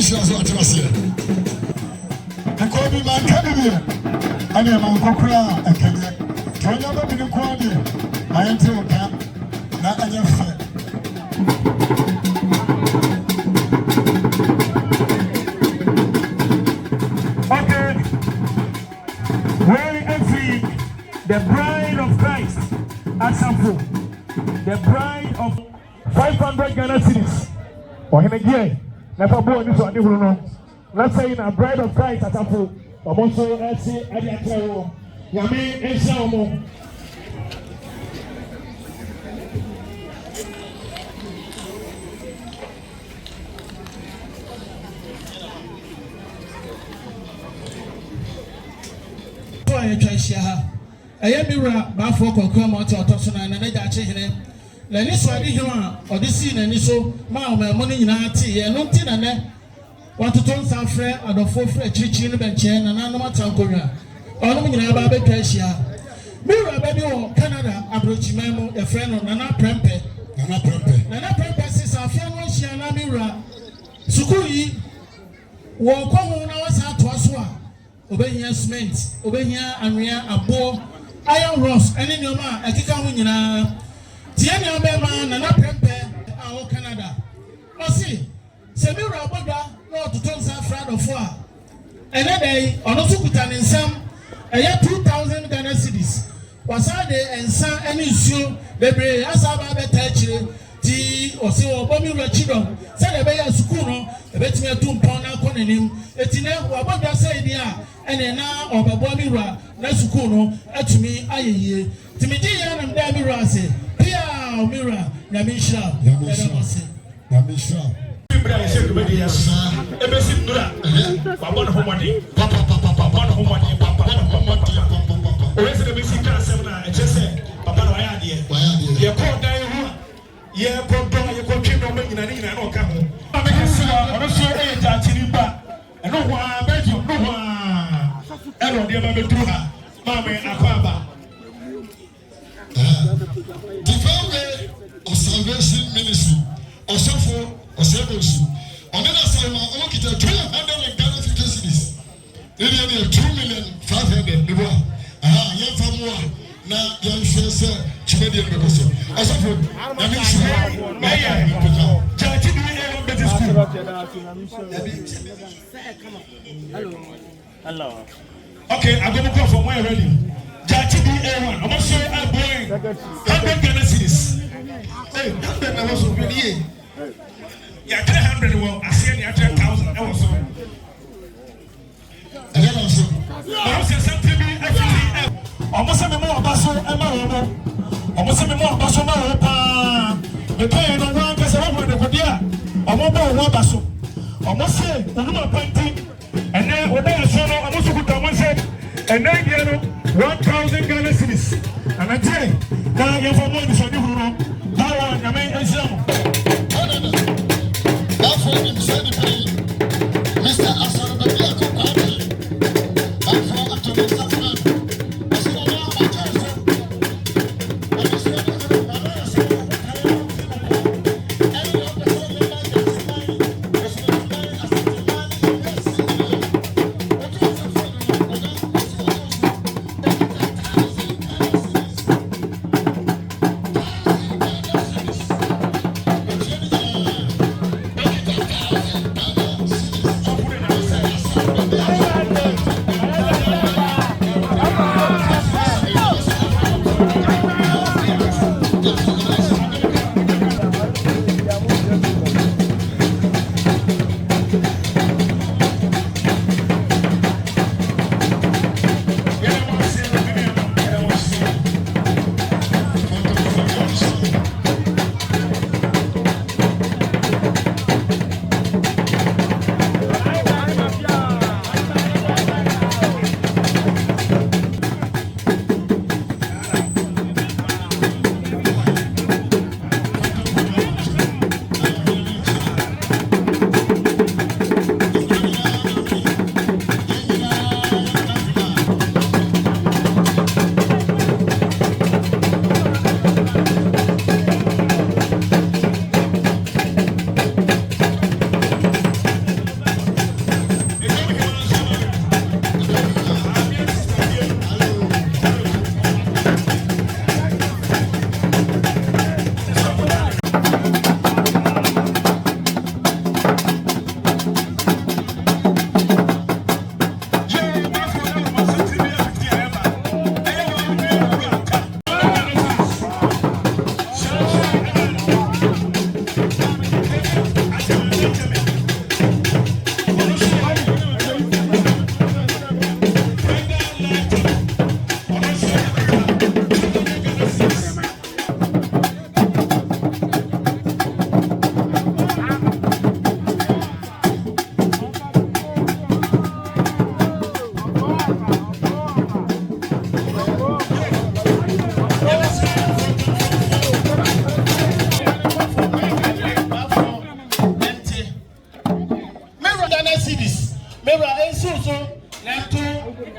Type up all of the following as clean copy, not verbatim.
Yamashia Swatamasia. And call me my academy. I am a Kokura Academy. Tonya Baby Kwadi. I am to camp. Not a young friend. Okay. Very empty. The bride of Christ. Asamfu. The bride of 500 Ghana cedis. Or him again. Never born this one. Let's say in a bride of Christ Asamfu. Omonso esi adi atero. Yami esa omo. I am Mira Bafo Kokoma to Tosuna and Nagachi Hene. Leniso Adihima or this scene and so, my money in Ati, and no tin and then. Want to turn some friend and the 4 friend Chichin Benchen and Anoma Tankoria. All in Ababe Kasia. Mira Baby Canada, Abrochimemo, a friend of Nana Prempe. Nana Prempe says, I feel no Shiana Mira. Sukui, walk on hours at Waswa. Obeying cement, obeying Aria, Abo, Iron Ross, and in your man, a Kikawina. Tiana Bema, Nana Prempe, our Canada. Oh, see, Semira Boga, no to turn some friend of 4. Another day, on Osukutan in some, a year 2,000 Ghana cedis. Was I there and some any issue, the Bray, as I have a touch, T or so, Bobby Rachidon, said a Bay Sukuno, a bet me a 2 pound acronym, a tina, what I say, and now of a Bobby Ra, Nasukuno, to me, I Timothy and Dabira say, Pia, Mira, Yamisha, Yamisha. of Salvation Ministry, or service. On the other side, I look at 200 Ghana cedis. Nearly 2,500,000. Young from one. Now, young says, Chimedian because I suffer. I mean, Hello. Okay, I'm going to go from where already. Jati A1. I'm also a boy. 100 Ghana cedis. Hey, 100 I was already. Yeah, 300. Well, I see 100,000. I was so. I don't know. I was something everything. Almost a more basso, Emma. Almost a more basso, the pain of one gets over the Kodia. Almost one basso. Almost say, Unuma Panti. And then when they show up, almost put on one set. And then you know 1,000 Ghana cedis. And I tell you, now you're from one is on the room. How are you, main example? That's what I'm saying. Mr. Asar Babiako Kwame. I'm from Atomic Safran.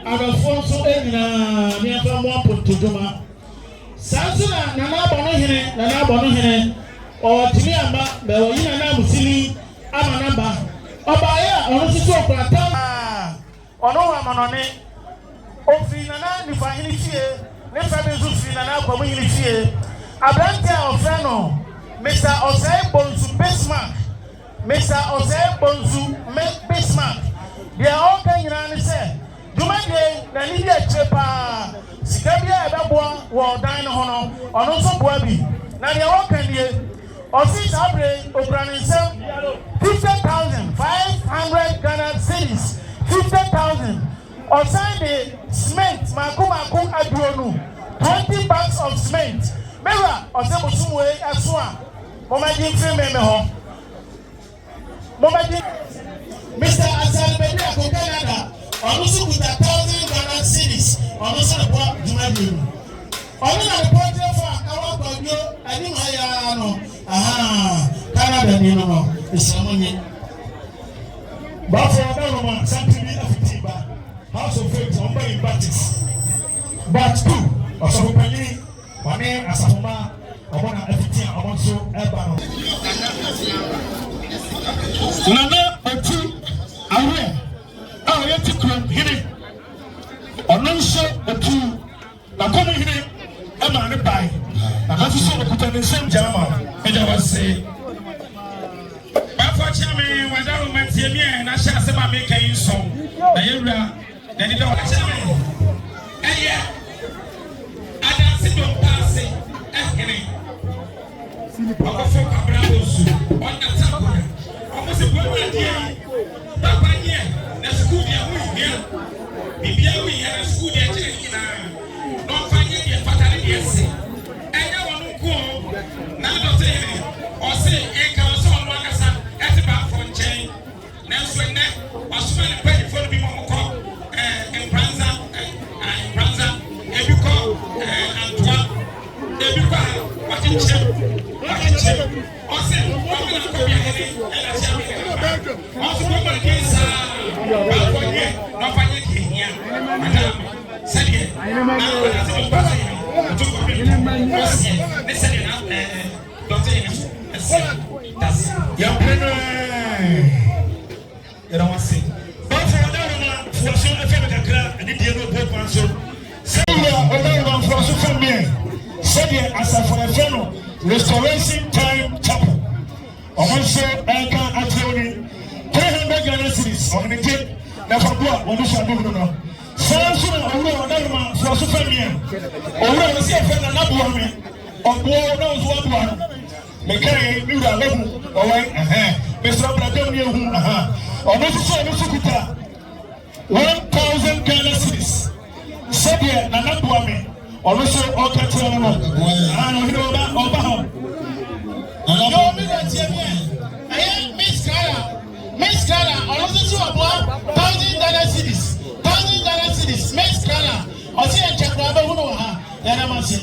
adɔfoɔ nso nyinaa nneɛma mu apontodwoma saa nso na nana abɔ no hene ɔtumi amba bɛwɔ yi nana amusili ama namba ɔbaayɛ a ɔno nso so ɔkura tam ɔno wɔ amanɔne ofiri nana nifa hene fie ne fa bi nso firi nana akwamu hene fie aberante a ɔfrɛ no Mr. Osei Bonsu Bismarck deɛ ɔka nyinaa ne sɛ dwumadie na ne yɛ kyerɛ paa sika bi a ɛbɛboa wɔ dan no ho no ɔno nso boa bi na deɛ ɔka nie ɔsi saa bere okura ne nsɛm 50,500 Ghana cedis 50,000 ɔsan de cement maako aduro no 20 bags of cement mewura ɔsɛ bosom wei ɛso a mɔmɛgye mfiri mmemme hɔ mɔmɛgye Mr. Asalbedi ako Canada ɔno nso kuta 1,000 Ghana cedis ɔno nso de bɔ dwumadie mu ɔno na repɔtɛ fo a kawa kɔdwo anim ha yɛara no Canada ni no esiamo nye bafo ɔbɛroma something bi afiti ba House of Faith ɔmba in Baptist but 2 ɔsɔfo panyin ɔne asafoma ɔmo na afiti a ɔmo nso ɛba no nana otu awe a ɔyɛ ti kurom hene ɔno nso otu na kɔm hene ɛma ne bae na nso so ɔkuta ne nsɛm gyama ɛgya wɔse bafo kyerɛ me wadaro mantie mi a na hyɛ asɛm a meka yi nsɔm na yɛwura na ne dɛ wɔkyerɛ me ɛyɛ adanse dɔmpaase ɛhene ɔkɔfo kwabra osu ɔnata kɔya ɔmo se bɔ adeɛ papa nyɛ na sukuu deɛ ho hia bibia ho hia na sukuu deɛ kyerɛ nyinaa na ɔmfa nyɛ deɛ fata ne deɛ se ɛnyɛ wɔn nko na dɔte hene ɔse ɛnka ɔsɛ ɔno akasa ɛte baafo nkyɛn nanso nnɛ ɔsoma ne mpanyinfoɔ no bi ma ɔmokɔ nkranza ebi kɔ antoa ebi kɔ a wakyekyerɛ ɔse ɔmena kɔbia hene ɛna kyerɛ me ɔso kɔbɔ ne deɛ saa baafo nyɛ na ɔfa nyɛ deɛ hia madam sɛdeɛ na ɔdase me mpa sɛ hene ɔto kɔbia ɔseɛ ne sɛdeɛ na dɔte hene so ɛseɛ das yɛmpene yɛda wase baafo ɔdaroma fuaso ɛfɛ me kakra ɛne deɛ no ɔbɔ kwan so sɛdeɛ ɔdaroma fuaso fɛ meɛ sɛdeɛ asafo ɛfɛ no Restoration Time Chapel ɔmo nso ɛka akyerɛw ni 300 Ghana cedis ɔmo ne gye na fa bo a wɔde hyɛ adum no saa nso na owura ɔdaroma fuaso fɛ meɛ owura no sɛ ɛfɛ na naboa me ɔboɔ na ɔso aboa no mekae ne wura alahu ɔwɔn mesra bradam ne ehu ɔno nso so ɔno nso kuta 1,000 Ghana cedis sɛdeɛ na naboa me ɔno nso ɔka kyerɛ no ɔhene ɔba hɔ yɛ omi na tie mi ɛyɛ Miss Kala ɔno nso so ɔboa 1,000 Ghana cedis Miss Kala ɔsi yɛ nkyɛnkura bɛhu no wɔ ha yɛn nam ase.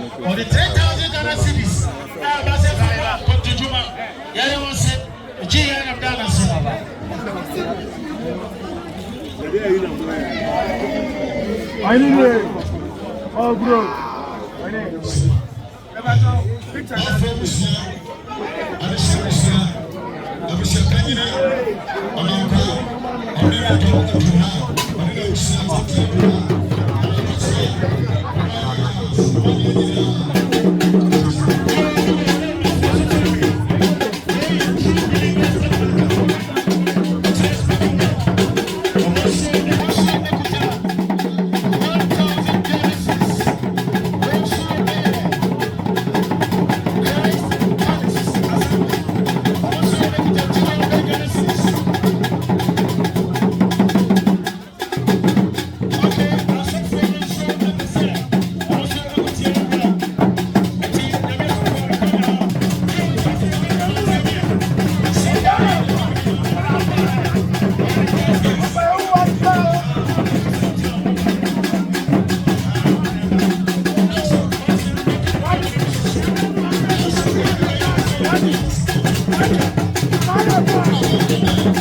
Or the 10,000 Ghana cities. Now, that's it. Come to Juma. Yeah, want to G and of Ghana. I need it. Oh, bro. I need Thank you.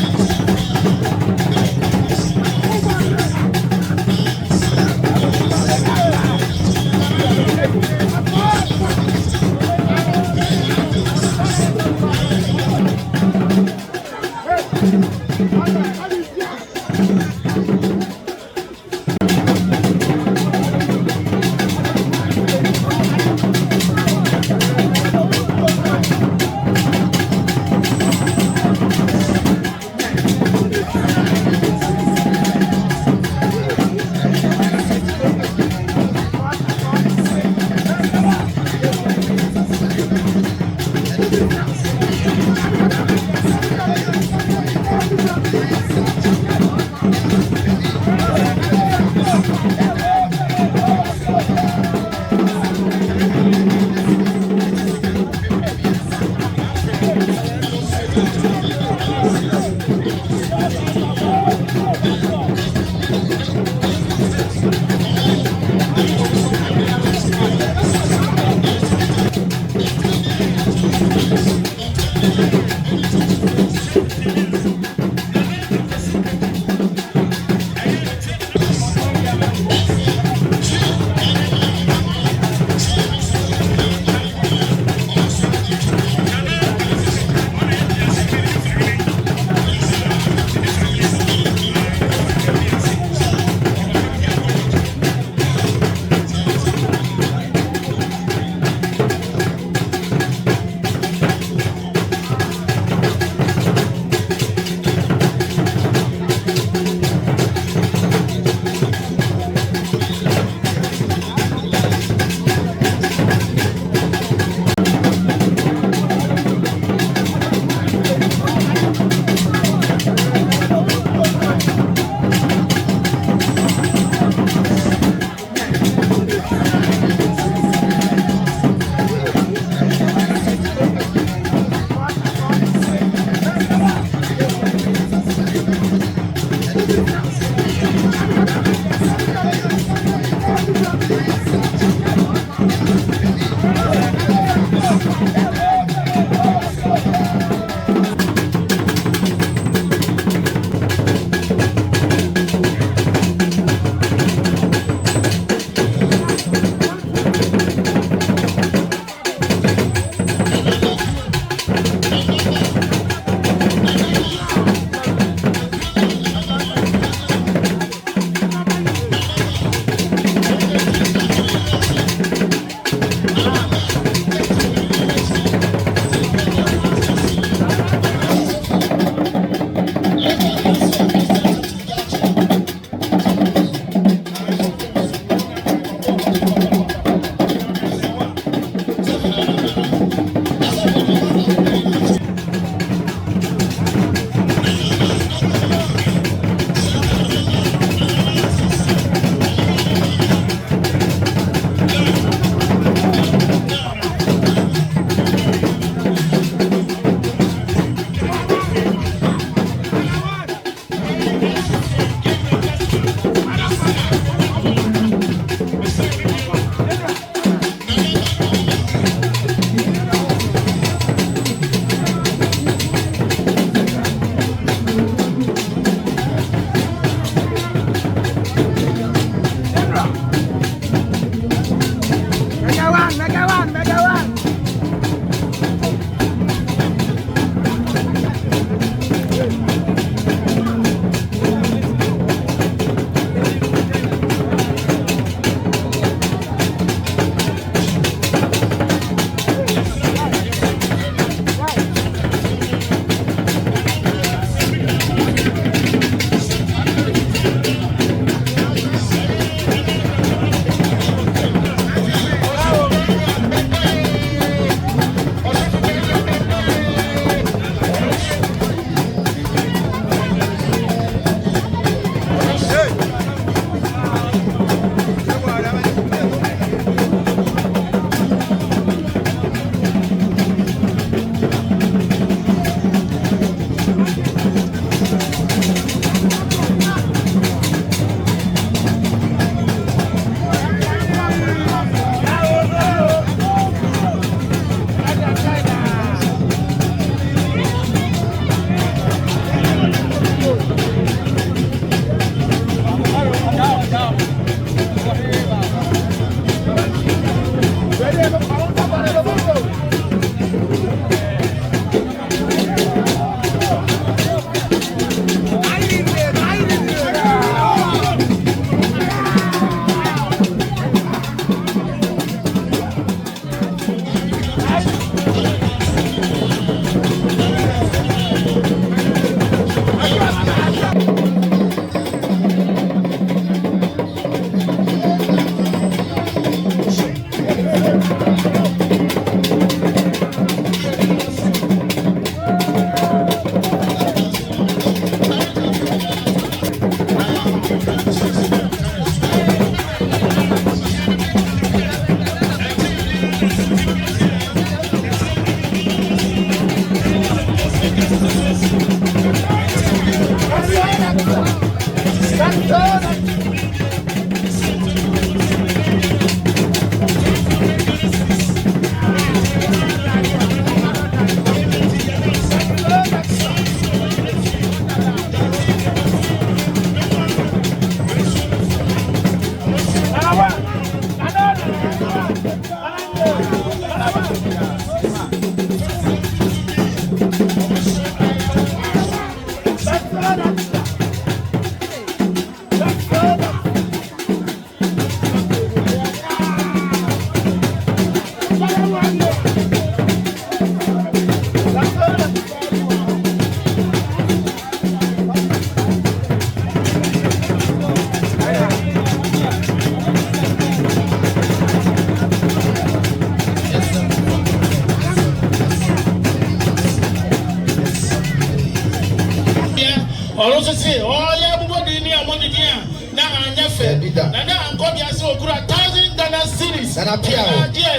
Also say, oh yeah, everybody near money here. Now I'm never. Now I'm going to say, "Okura 1,000 Ghana cedis." And I'm here.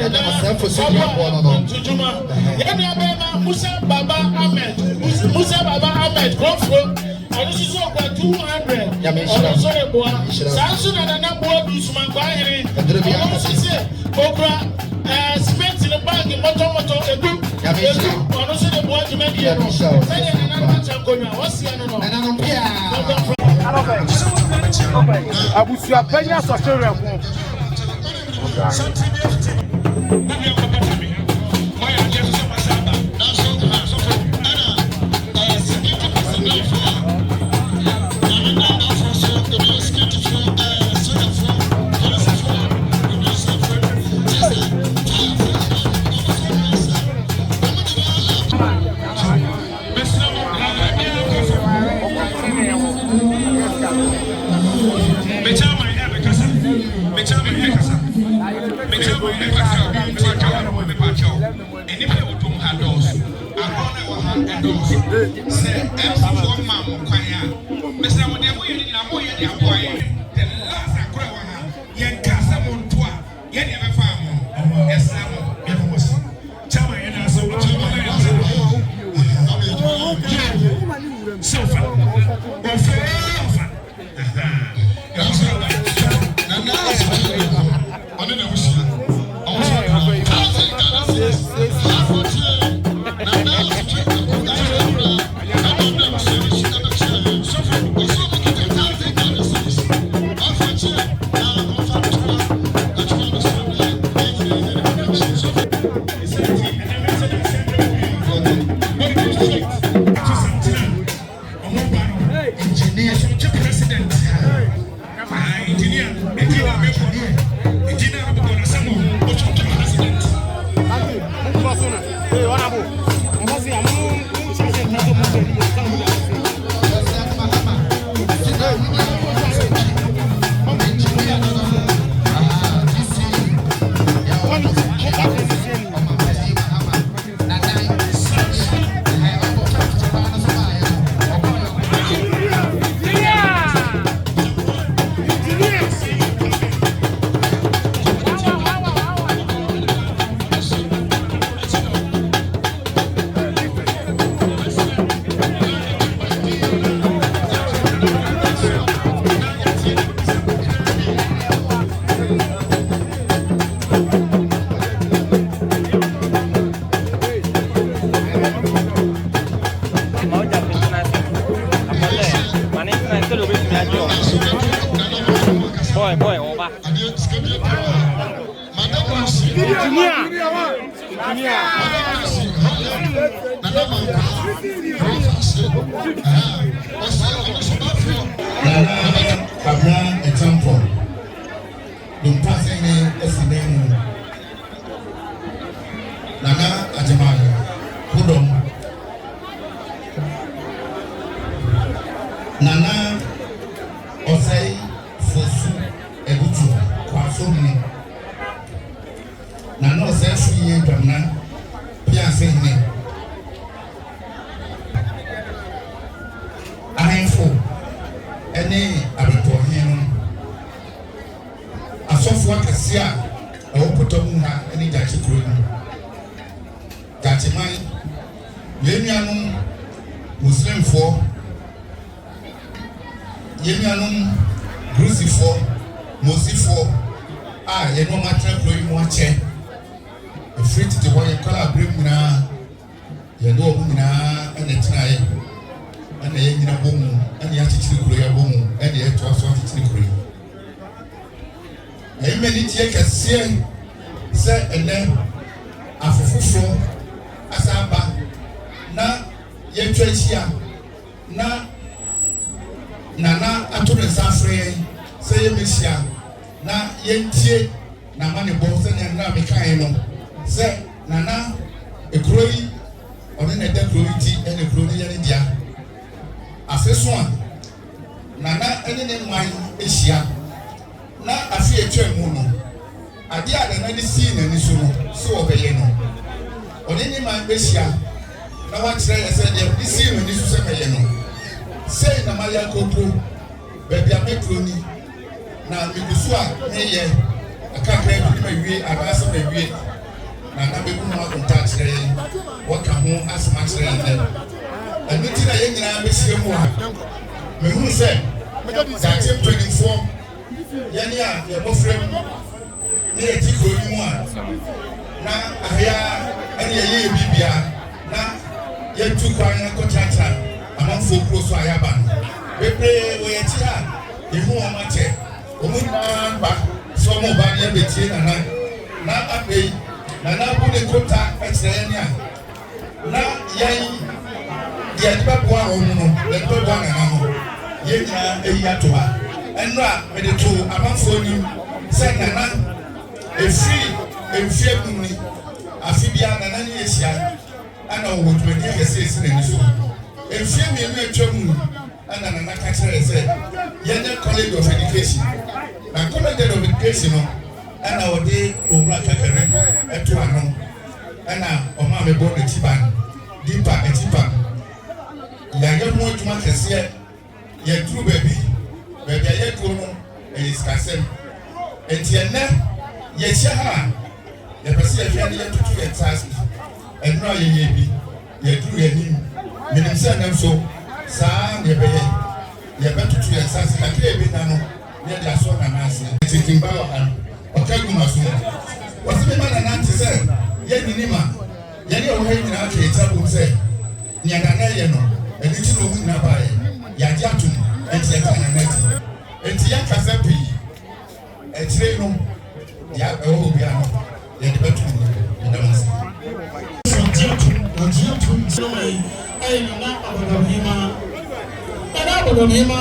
And I'm myself for saying, "I'm to Juma." Yeah, Musa Baba Ahmed. Musa Baba Ahmed. Growth. And this is over 200. Yeah, sorry, boy. Samson and another boy do some inquiry. And also say, Okura, spent in the bank in Motomoto. Also the boy to make it. Abusia Penya Sasori Kabra example. Don't pass any estimate. Nana Ajamani, Kudom. Nana Osei Fosu Ebutu Kwasoni. Nana Osei Suye Dramna Piasene. Ahemfo any Abitohino. Asofo akase a ɛwɔ pɔtɔm ha ɛne gyache kuro mu. Gyache man yɛnuanom Muslimfoɔ yɛnuanom Grusifoɔ Mosifoɔ a yɛne ɔmo atena kuro yi mu akyɛ. Efiri tete hɔ yɛkɔla abere mu nyinaa yɛde ɔmo nyinaa ɛna tenaeɛ ɛna yɛnyina bɔ mu ɛna yɛakyekyere kuro yi abɔ mu ɛna yɛtoa so akyekyere kuro yi. Ɛyɛmɛni tie kɛseɛ sɛ ɛnɛ afofoforɔ asa aba na yɛtwa ahyia na nana ato ne nsa afrɛ yɛn sɛ yɛmɛhyia na yɛntie n'amanebɔ sɛnea nna mekaeɛ no sɛ nana ekuro yi ɔne na ɛda kuro yi ti ɛna kuro no yɛ ne dea. Afe so a nana ɛne ne man ahyia na afi etwa mu no ade a nana de si n'ani so no so ɔbɛyɛ no ɔne ne man bɛhyia na wakyerɛ yɛ sɛ deɛ de si n'ani so sɛ bɛyɛ no sei na mayɛ akɔpro baabi a mɛkuro ni na megusu a meyɛ akakra bi ne mawie anaasɛ mawie na na bɛgu no akonta akyerɛ yɛn wɔka ho asɛm akyerɛ yɛn dɛ ɛno nti na yɛn nyinaa bɛhyia mu a mehunu sɛ gyache mpanimfoɔ yɛne a yɛbɔfrɛ mu ne yɛti kuro yi mu a na ahea ɛne yɛyɛ yɛ biribia na yɛtu kwan na kɔkyakya amanfoɔ kuro so a yɛaba no bebree wɔ yɛkyi a yɛhu wɔn akyɛ wɔn nyinaa ba sɛ wɔn ba ne yɛbɛtie nana na afei nana bu ne kota ɛkyerɛ yɛn a na yɛn deɛ de bɛboa wɔn no deɛ de bɛboa nana no yɛn nyinaa ayi ato ha. Enra mede to amanfoɔ nim sɛ nana efiri emfie mu ni afi bia nana ne yɛhyia ana ɔwɔ dwumadi akɛse esi n'ani so emfie mmienu atwa mu ana nana ka kyerɛ sɛ yɛnyɛ college of education na college of education no ana ɔde owura kakere ɛto ano ana ɔmo a mebɔ n'akyi ban dipa akyi ban yɛayɛ ho adwuma kɛseɛ yɛduru baabi a yɛduru no ɛyɛ sikasɛm enti ɛnɛ yɛhyia ha yɛpɛ sɛ yɛhwɛ ne yɛtoto yɛn nsa ase ɛnora yɛyɛ bi yɛduru yɛnim menim sɛ ɛnɛ nso saa na yɛbɛyɛ yɛbɛtoto yɛn nsa ase kakra ebi na no ne yɛde asɔ nana ase titimba wɔ ha no ɔka gu ma so wɔsi mi ma nana te sɛ yɛninim a yɛne ɛwɔ ha nyinaa ka yɛkyɛ bom sɛ nea nana yɛ no ɛne ti na ɔmu nyinaa baayɛ yɛagye atom enti yɛka nana ti enti yɛnkasa pii ɛkyire no deɛ ɛwɔ obi ano yɛde bɛto mu yɛda mo ase. Ɛyɛ nana abɔdɔmhema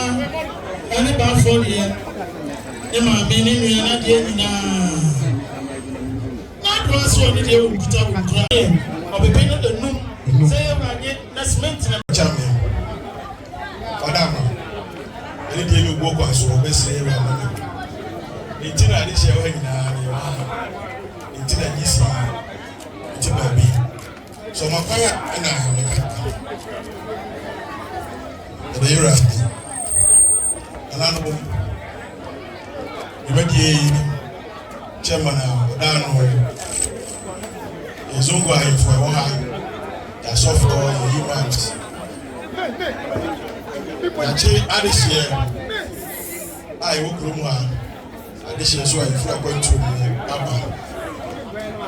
ɛne baafoɔ deɛ ne maame ne nua na deɛ nyinaa na adoa sɛ ɔne deɛ wɔkuta ɔbɛpɛ no anum sɛ yɛwurade na cement na kyame ɔdama ɛne deɛ ne ɔbuɔ kwan so ɔbɛsrɛ yɛwurade no nti na ade hyɛ wɔ nyinaa ne yɛwɔ ha nti na gye si nti baabi so ɔmakwan a ɛna meka ɛbɛyɛ wurade anano bom yɛbɛdeɛ yi chairman a ɔdaa no yɛzongo ahemfo ɛwɔ ha yɛasɔfoɔ yɛyi mat yɛakye adehyeɛ a yɛwɔ kurom ha adehyeɛ so a yɛfiri akwantuo mu aba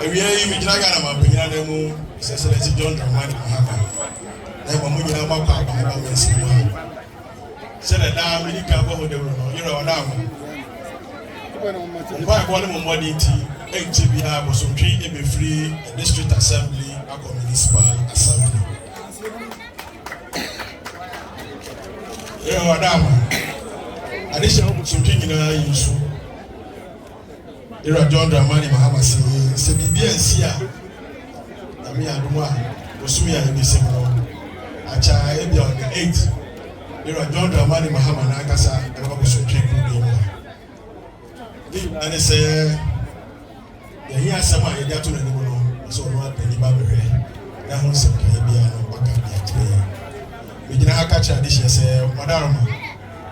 awia yi megyina Ghana mampanyina no mu sɛ Excellency John Dramani Mahama na ɛma mo nyinaa makɔ abahaba mansi mu ha sɛdeɛ daa medi ka bɔ ho dawuro no yerɛ ɔda mo mpa ɛbɔ ne mo mmɔde nti HBA was on tree every free district assembly or municipal assembly. Yeah, madam. Additional was on tree in a use. There are John Dramani Mahama say, BBNC. I mean, I don't want was me and the same one. I try on the 8th. There are John Dramani Mahama Nakasa and I was on tree. And they say, here someone you got to know, so not any baby. That was a baby. We didn't have catch a dish and say, Madame,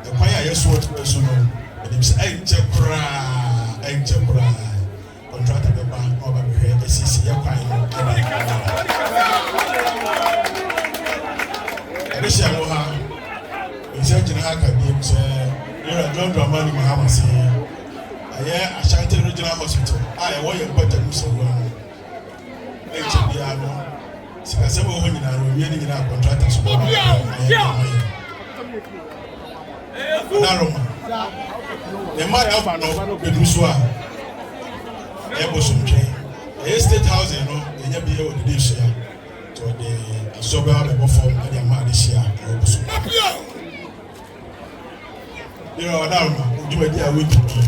the choir is what was so known. And it's Enchepra, contracted the bank over the head, the CC, and this year, in searching Haka beams, you're a John Dramani Mahama say. Yeah, Ashanti Regional Hospital. I want your better use of one. HBR. Sikasema huko ni na ruweni ni na contractors. Naroma. The mother of no beduswa. Ebo sumche. The state house no, enya biye wo de share. To the asoba be form na dia ma de share. Ebo sum. Yo, Naroma, ujuma dia we tutu.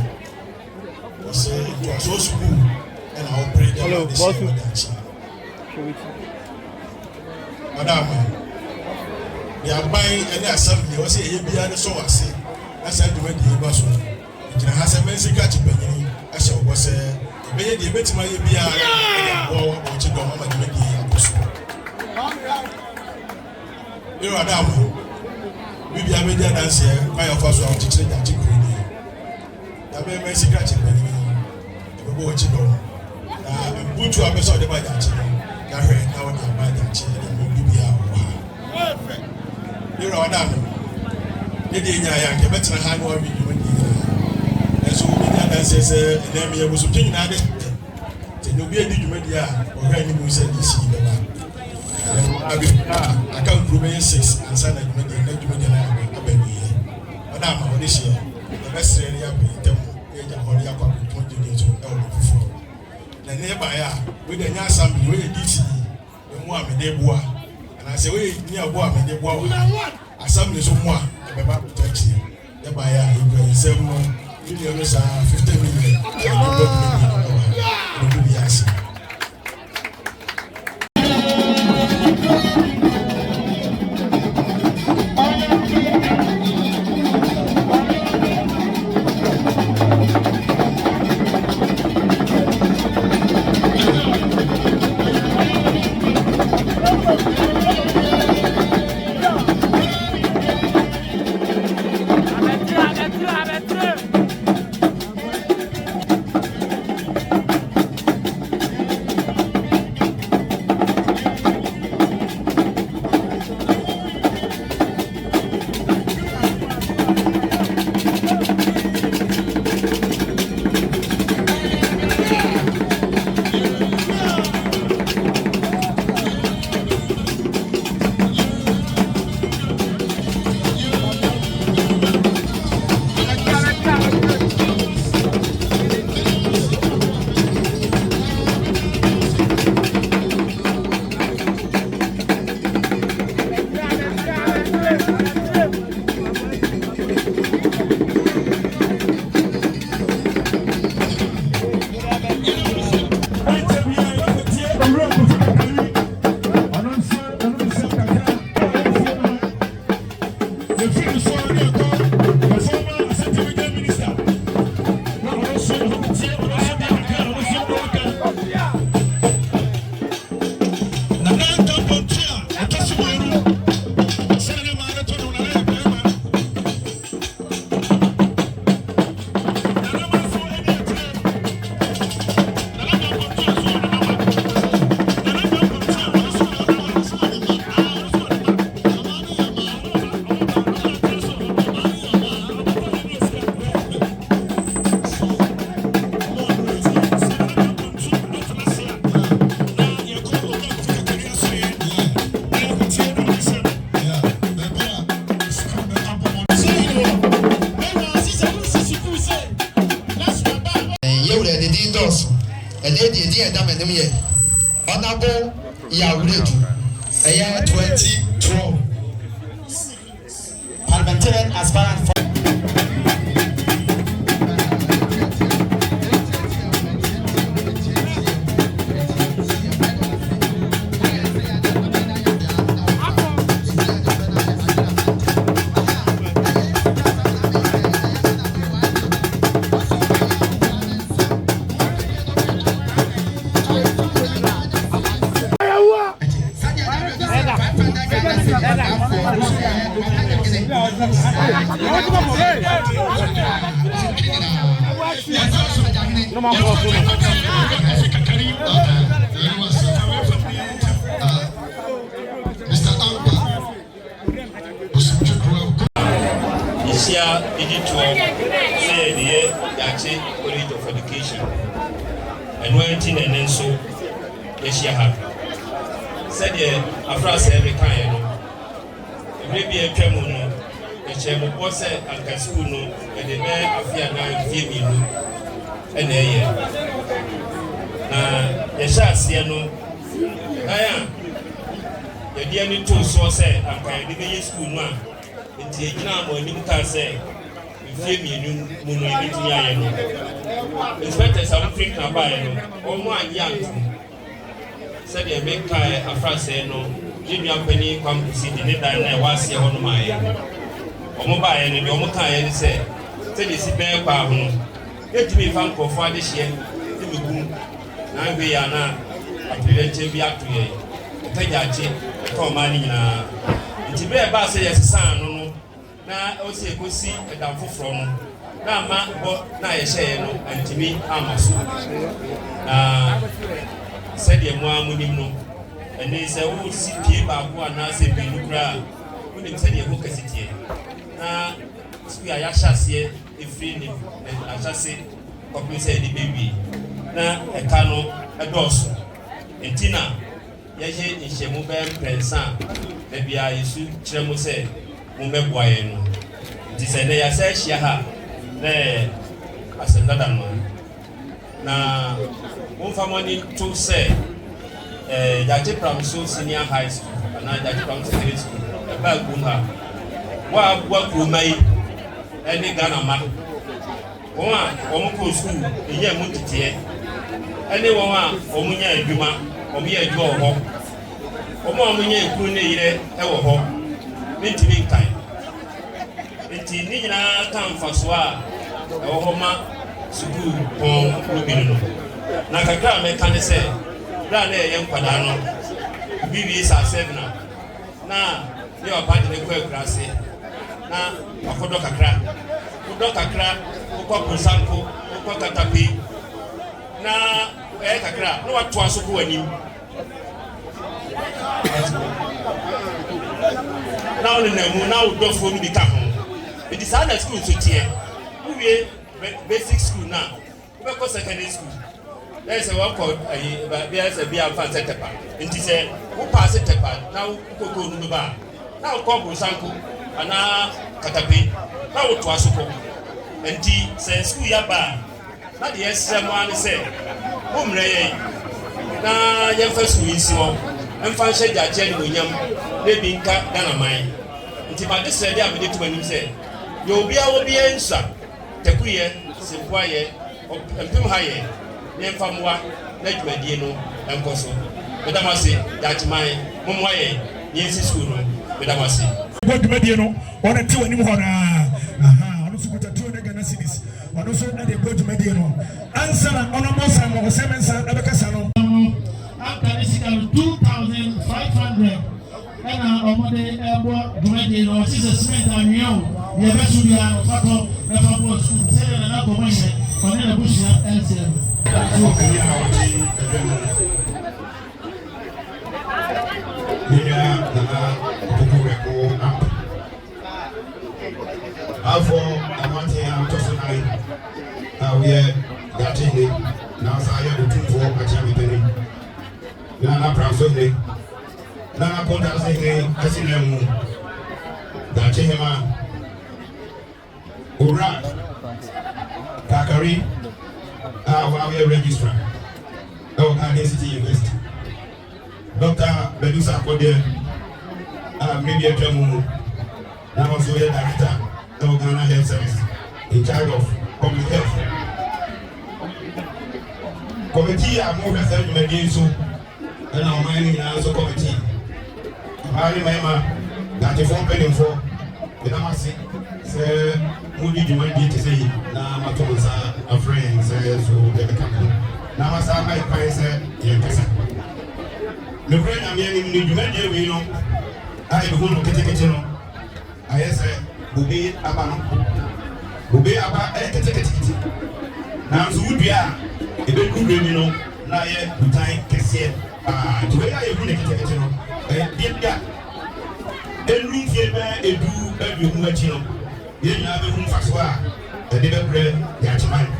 Say it was so school and I'll pray that this year. Madam, they are buying any assembly. I say, you be on the so I say, I said, you went to the bus. It has a messy catch penny. I shall was say, the better my be or what you don't want to make the you are down. We be a media dancer. My office will teach that you could. That may messy catch penny. What you know, put you up beside the bike. Carry now the bike and be you're all done. You didn't have better hand or be doing it. And so, says, then we was looking at it. Then be a media or any music. I can't prove 6 and sign a media. Madam, this year, the best area be them. The neighbor, with the assembly, with the DC, the one with the bois, and I say, we near bois, and the bois, assembly so more, and the back protection. The buyer, you can sell more, $50 million, and you will be asking. and the Damanim Honorable Yawureju, a year 2012 parliamentarian aspirant for Isia editor say the Yachi College of Education and went in and so Asia have said after every kind maybe a tremono a chemo was a cascuno and the man of Yana Fimino and a year. Yasha Siano I am the dear two source and kind of school man. Nti egyina mo anim ka sɛ mfie mienu mu no ebi tumi ayɛ no inspectors am free na ba yɛ no ɔmo anye anto sɛdeɛ meka afra sɛ no gyinua pani kwampusi de ne dan na ɛwɔ aseɛ hɔ no ma yɛ ɔmo ba yɛ no deɛ ɔmo ka yɛ ne sɛ sɛdeɛ si bɛn kwa ho no yɛtumi fa nkɔfo ade hyɛ ne megum na ahwɛ yɛ ana apirɛnkyɛ bi ato yɛ ɛkagya akye ɛka ɔma ne nyinaa nti bɛɛ ba sɛ yɛsesan no na osi ekosi edam foforo no na ama bo na yɛhyɛ no antimi ama so na sɛdeɛ mo amunim no ɛne sɛ wo si pie baako ana sɛ bi nukura wonim sɛdeɛ ho kasitie na sku ya yɛahyɛseɛ efiri ne ahyɛse kɔpem sɛ ɛde bɛwie na ɛka no ɛdɔɔso nti na yɛhyɛ nhyɛmu bɛyɛ mprɛnsa na bia yɛsu kyerɛ mo sɛ mumeboa yɛn no nti sɛ ne yɛsɛ ahyia ha na asɛndada no na momfa mɔne to sɛ Gyagye Pramso Senior High School anaa Gyagye Pramso Secondary School ɛbaa kurom ha wɔaboa kuroma yi ɛne Ghana ma wɔn a wɔn kɔ sukuu ɛyɛ mu teteɛ ɛne wɔn a wɔn nyɛ adwuma wɔn yɛ adwuma wɔ hɔ wɔn a wɔn nyɛ ekuru ne yerɛ ɛwɔ hɔ ntimi nkan nti ne nyinaa ka mfaso a ɛwɔ hɔ ma sukuu pɔn no bi no na kakra a mɛka ne sɛ bra na ɛyɛ nkwadaa no obi wie saa 7 na ne ɔpa de ne kɔ akurase na wakɔdɔ kakra wodɔ kakra wokɔ Ponsanko wokɔ Katapi na ɛyɛ kakra na watoa so kɔ w'anim now in the moon now do for me come it is hard school so tie we basic school now we go secondary school there is a one called there is a be a fan setup it is a who pass it now go no ba now come Ponsanko ana Katapi now to asoko enti say school ya ba na the extra one say umre ye na ye first school isi ho emfa hye Gyagye ne onyam na bi nka Ghana man nti ma de sɛ de amede to anim sɛ ye obi a wo bi ensa takuyɛ simpoayɛ empem hayɛ ne emfa moa na dwumadie no enko so medamase Gyagye man mommoayɛ ne nsi school no medamase dwumadie no ona te anim hɔ na ono so kutatu ne Ghana cities ono so na de dwumadie no ansana ono mo sa mo semensa abekasa no after this 2,500 and ọmọdé ẹgbọ dùmẹdì lọ sísè cement àníyàn o yẹ bẹ sùn yà fàtọ ẹfà bọ sùn sẹyìn nana kọmọ yẹ ọdún ẹbú sùn ẹsẹ. Afọ amante amatoso nai awuyɛ Gyagye na asa ayɛ otumfoɔ akyia mepɛni na Pramso ne na konta se ne asi na mu Gyagye hema ora Kakari a wa we registrar ɛwɔ Ghana City University. Dr. Bedusa Akode maybe a Jamu now also a director of Ghana Health Service in charge of public health. Committee are more than again so and our mining also committee. I remember that if one penny for the Namasi say Moody you might be to say now Matonsa a friend says so the company. Namasa my price yes. The friend I'm hearing you may know I don't know Kitty. I say Obey Abano Obey Abba Kitty. Now so would be a bit good, you know, now yet to time Cassia. To where I would get it, you know, and room here, a do every much, you know, you have a room for swear, a little bread, that's mine.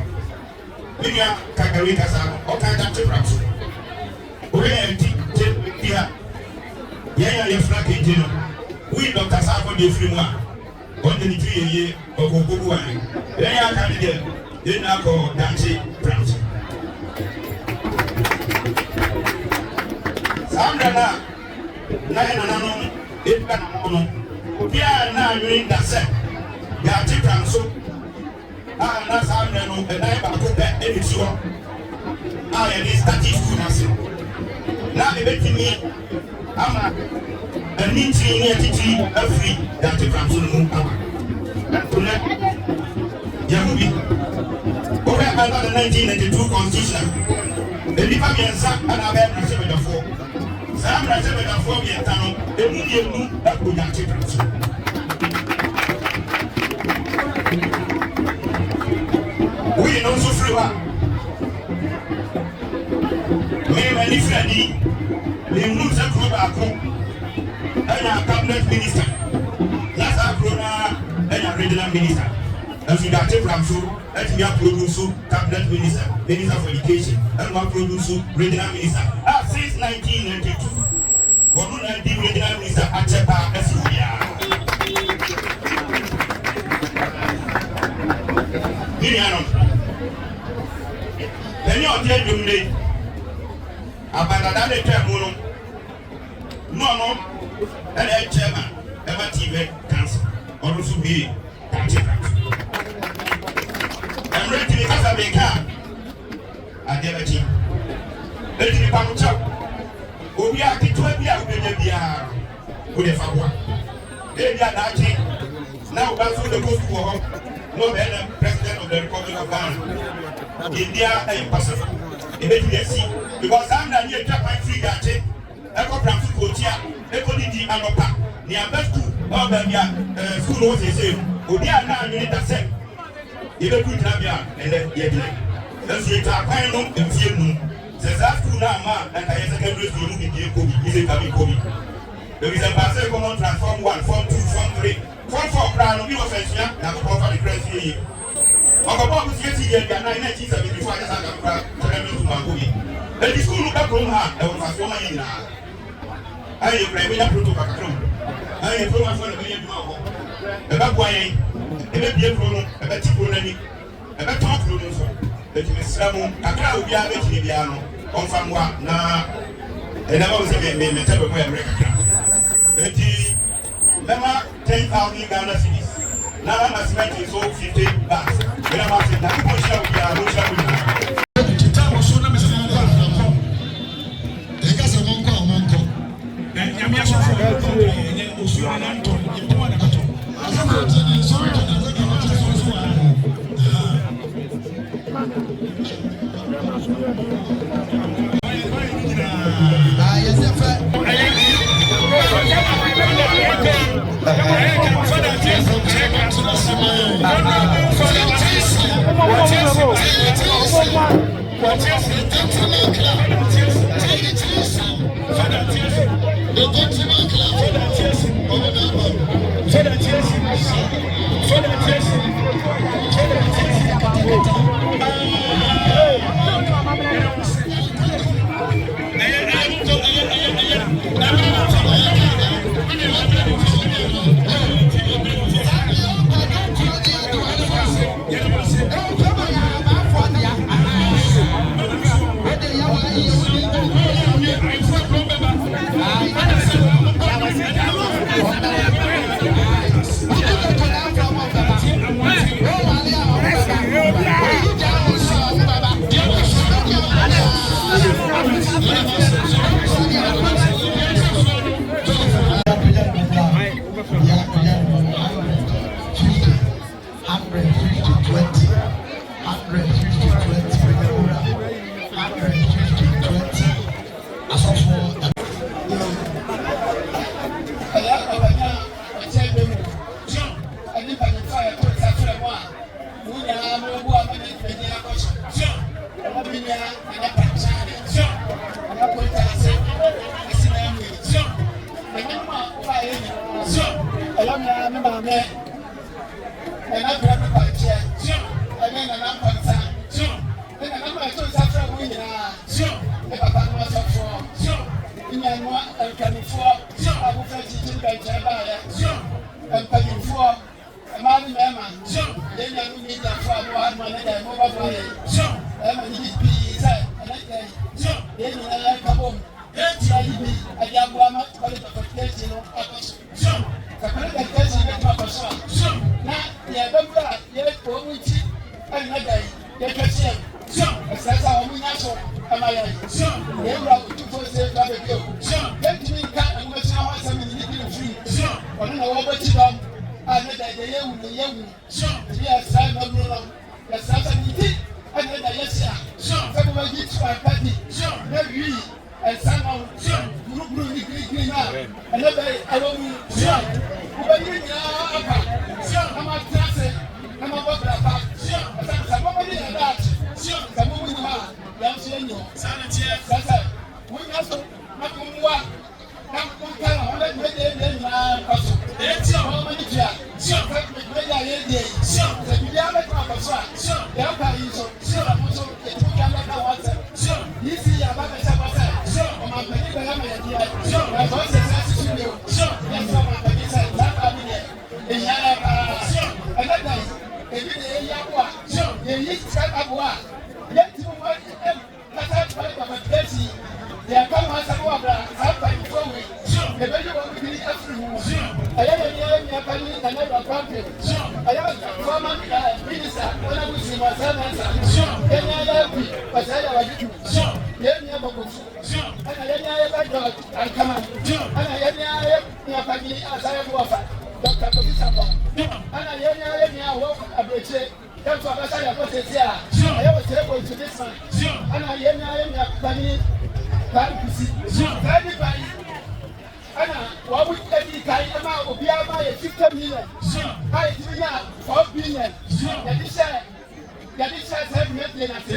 We are Kakaricas all kinds of traps. We are here. Yeah, you're flagging, you know. We Dr. Savo de Frima, 123 a year of Obuan. They are candidate, they now call Dancy Browns. Sandra, 9 8 Panamono, Pia now doing that set. Yati Pranso, that's how they know, and I have a good any sure. I am this statistic. Now, the betting me, I'm a meeting entity every Yati Pranso. Yamubi, over another 1992 constitution. The Lipabians and I have 74. Some are 74 years down, the medium that would not take us. We know so free. Maybe Freddy, the Musa Krobako, and our cabinet minister. That's our Krona and our regional minister. As we got it from so, let me produce cabinet minister, minister for education, and one produce regional minister. Since 1992, one of the regional minister at Chepa Esuya. Miriam, then you're telling me about another term. No, and a chairman, ever TV council, or also be Chepa. I'm ready to become a maker. I never cheat. Let me come to we are the 12 years with the Fabua. They are not now, that's the coast war. No better president of the Republic of Ghana. India and Pacific. Immediately, because I'm not here to find free that Echo Pramsu Kotia, Echo Didi and Opa, near best school, or the school was the same. Odia now you need to say. If you put Nabia and then yet, let's see, I know and feel no. Says that school now, and I secondary school in Kobe, is it coming Kobe? There is a parcel common transform 1, form 2, form 3, form 4 crown of Innovation, and the proper difference here. Uncle Bob was yesterday, and 1975 I just had a to Kobe. And the school look up from her, and was a woman in her. I am a protocol. I am from my phone, a back way, a beer program, a better program, a better program. But you miss Samu, a crowd be a Viano, on Famwa, na, and I was a member of America. Remember 10,000 Ghana cities. Now I must make it so 50 bucks. When I was in that position, we are not sure. What maame ɛna bɛrɛ mi pàkyɛ ɛne nana mpɔnsa ne nana mpɔnsa nsafra mu nyinaa ne papa no asɔfoɔ nyanwa nkanfoɔ abofra titi bɛnkyɛn baayɛ mpanyinfoɔ ɛmaa ne mɛɛma yɛn nyanu ne gyafoɔ a mo ha ma ne da mo ba fɔ yɛ ɛma ne bi pii sɛ ɛna yɛ yɛn nyinaa yɛ kabo mu ɛtia yi bi ɛdi aboa ma kɔle papa tɛɛti no akɔ so kakɔle papa tɛɛti ne kuma kɔ so a na yɛ bɛbura yɛ wɔn mu ti ɛna da yi yɛ kɛseɛ ɛsɛ sɛ wɔn nya so ɛma yɛ yɛ wura otufo se ba bɛ bi o yɛntumi nka ɛnumɛsɛn ho asɛm ne ne bi ne firi ɔno na wɔbɔ ti dɔm a ne da yɛ yɛ wuru ebi ɛsɛ ɛmɛburo no ɛsɛ sɛ ne ti ɛna da yɛ si a sɛ mo bɛ yi tu apɛti ne wi ɛsɛ no buruburu ni girigiri na ɛna bɛ ɛwɔ mu mo bɛ yi nyinaa apa na ma tena se na ma bɔ bra pa ɛsɛ sɛ mo bɛ yi yɛ da sɛ mo mu yi hɔ a yɛn nso yɛ nyɔ sɛ mo nya so na ko mu wa na ko nka na wɔn bɛ yɛ nyinaa kɔ so wɔn ma ni tia sɛ bɛ yɛ ayɛ die sɛ bibi abɛ to akɔ so a yɛn ka yi so na mo so yɛ tu ka bɛ ka wɔn sɛ yi si yɛ aba bɛ sɛ bɔ sɛ ɔmɔ mpɛni bɛ yɛ ma yɛ die yɛ sɔ sɛ sɛ sisi bi o yɛ sɔ ɔmɔ mpɛni sɛ n'aba mi yɛ eya yɛ paa ɛnɛ da yi ebi de eyi abo a yɛ yi sɛ abo a yɛ ti mo ɛ kasa pɛlɛ papa tɛti yɛ ka mo asɛm wɔ bra saa pɛni fo wi yɛ bɛ yi wɔn bi afiri mu ɛyɛ yɛ yɛ yɛ pɛni ɛnɛ dɔ pɔmpi ɛyɛ fɔma minisa wɔn abu si ma sɛ mɛnsa yɛ nyɛ yɛ bi pɛsɛ yɛ wɔ tutu yɛ nyɛ bɔkɔfu ɛna yɛ nyɛ yɛ bɛ dɔ alikama ɛna yɛ nyɛ yɛ pɛni asayɛ bu wɔfa dɔkita kobi sabɔ ɛna yɛ nyɛ wɔ aburokyire yɛnso abɛsa yɛ kɔ sɛsi a ɛyɛ wɔ sɛ ɛbɔ nsu nisma ɛna yɛ nyɛ pɛni bari kusi bari bari ɛna wɔn adi kan ɛma obiara ma yɛ 50 million a yɛ ti nya 4 billion yɛde hyɛ sɛ ɛbi na se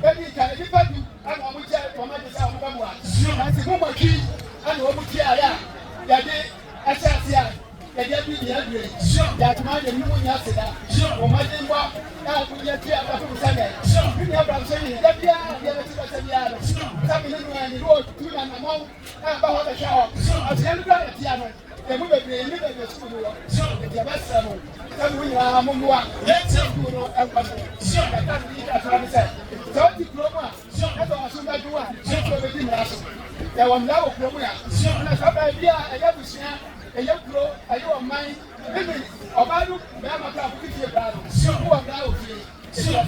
ɛdi kan nipa bi ɛna wɔn kyɛ wɔn adi sɛ wɔn bɛ mu a nansi mo mɔ kii ɛna wɔn ti ayɛ a yɛde ɛhyɛ ase a yɛde bi yɛ adure yɛatuma yɛ nimu nya se da wɔn adi mbɔ ɛna wɔn yɛ ti abɛfo nsɛmɛ bi ni abira nso yi yɛ bia yɛ bɛ ti bɛ sɛ bia no sábì nínú ẹni ló tu na nàmọ́ ẹ bá wọn bẹ ṣe ọ ọ̀sẹ̀ ẹni bá yẹ ti àná ẹ̀mú bèbèrè ní bèbèrè sukùl wọ ẹ̀jẹ̀ bẹ sẹ̀ mu sẹ́mu nyinaa mú mu wa sukùl no ẹ̀kọ́ so ẹ̀ka ní yíyá tó ọ̀bí sẹ̀ sẹ́ ọ́ ti kúrò mu a ẹ̀sọ̀ ọ̀sùn bẹ dùn a ẹ̀kọ́ bẹ di mìíràn so ẹ̀wọ̀ mìíràn wò kúrò mu yà ẹ̀nà sábà ẹ̀bí a ẹ̀yẹ busua ẹ̀yẹ kúrò ẹ̀yẹ wọ̀ mman bíbí ọ̀bánu bẹ́ẹ̀ máa kọ́ àkókò fìyè bá lọ wọ́n wọ̀ mìíràn wò fìyè ɛyɛ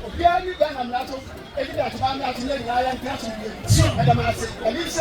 obiara ni bɛn na mìíràn tó ebi dà tó bá mìíràn tó lé nyinaa yɛn kí á tó bie ɛdá máa se ɛbi sɛ